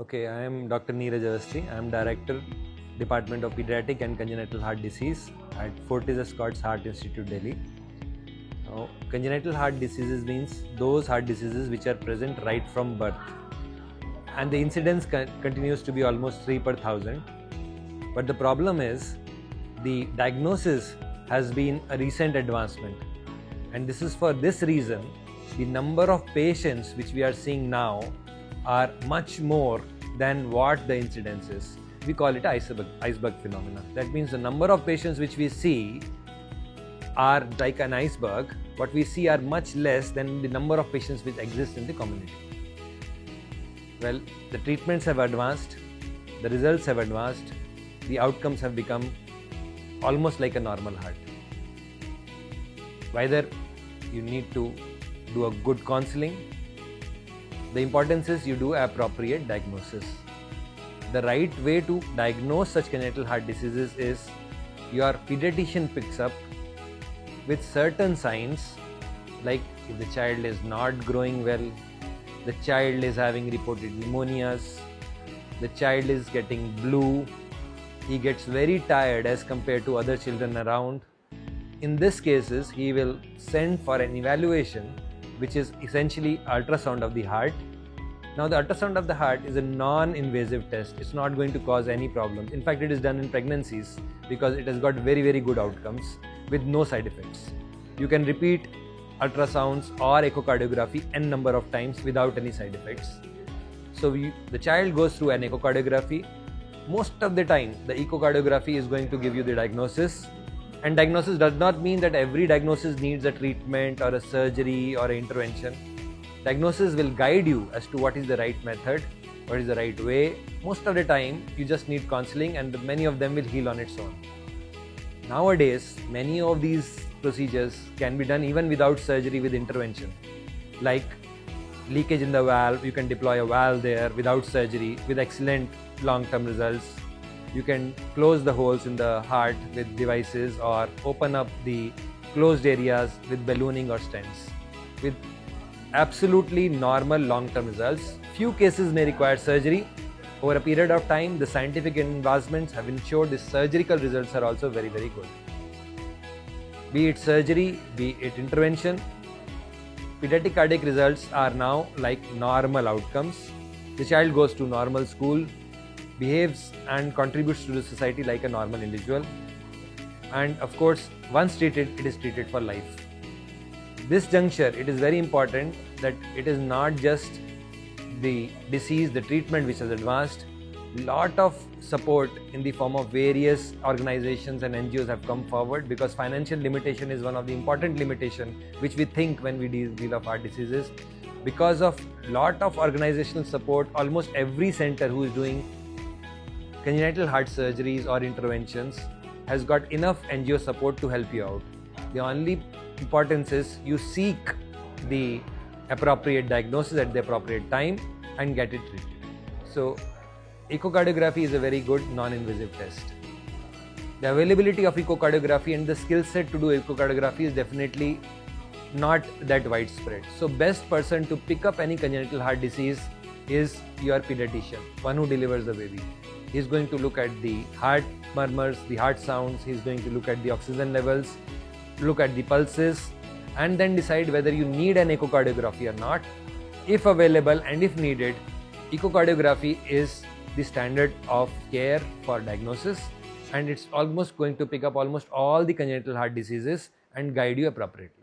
Okay, I am Dr. Neeraj Awasthi. I am Director, Department of Pediatric and Congenital Heart Disease at Fortis Escorts Heart Institute, Delhi. Now, congenital heart diseases means those heart diseases which are present right from birth. And the incidence continues to be almost 3 per thousand. But the problem is, the diagnosis has been a recent advancement. And this is for this reason, the number of patients which we are seeing now are much more than what the incidence is. We call it iceberg phenomena. That means the number of patients which we see are like an iceberg. What we see are much less than the number of patients which exist in the community. Well, the treatments have advanced, the results have advanced, the outcomes have become almost like a normal heart. Whether you need to do a good counseling, the importance is you do appropriate diagnosis. The right way to diagnose such congenital heart diseases is your pediatrician picks up with certain signs, like if the child is not growing well, the child is having reported pneumonias, the child is getting blue, he gets very tired as compared to other children around. In these cases, he will send for an evaluation, which is essentially ultrasound of the heart. Now, the ultrasound of the heart is a non-invasive test. It's not going to cause any problems. In fact, it is done in pregnancies because it has got very, very good outcomes with no side effects. You can repeat ultrasounds or echocardiography n number of times without any side effects. So, the child goes through an echocardiography. Most of the time, the echocardiography is going to give you the diagnosis. And diagnosis does not mean that every diagnosis needs a treatment or a surgery or an intervention. Diagnosis will guide you as to what is the right method, what is the right way. Most of the time, you just need counseling, and many of them will heal on its own. Nowadays, many of these procedures can be done even without surgery with intervention. Like leakage in the valve, you can deploy a valve there without surgery with excellent long-term results. You can close the holes in the heart with devices or open up the closed areas with ballooning or stents with absolutely normal long-term results. Few cases may require surgery. Over a period of time, the scientific advancements have ensured the surgical results are also very, very good. Be it surgery, be it intervention, pediatric cardiac results are now like normal outcomes. The child goes to normal school, behaves and contributes to the society like a normal individual. And of course, once treated, it is treated for life. This juncture, it is very important that it is not just the disease, the treatment which has advanced. Lot of support in the form of various organizations and NGOs have come forward, because financial limitation is one of the important limitations which we think when we deal of heart diseases. Because of lot of organizational support, almost every center who is doing congenital heart surgeries or interventions has got enough NGO support to help you out. The only importance is you seek the appropriate diagnosis at the appropriate time and get it treated. So, echocardiography is a very good non-invasive test. The availability of echocardiography and the skill set to do echocardiography is definitely not that widespread. So, best person to pick up any congenital heart disease is your pediatrician, one who delivers the baby. He's going to look at the heart murmurs, the heart sounds, he's going to look at the oxygen levels, look at the pulses, and then decide whether you need an echocardiography or not. If available and if needed, echocardiography is the standard of care for diagnosis, and it's almost going to pick up almost all the congenital heart diseases and guide you appropriately.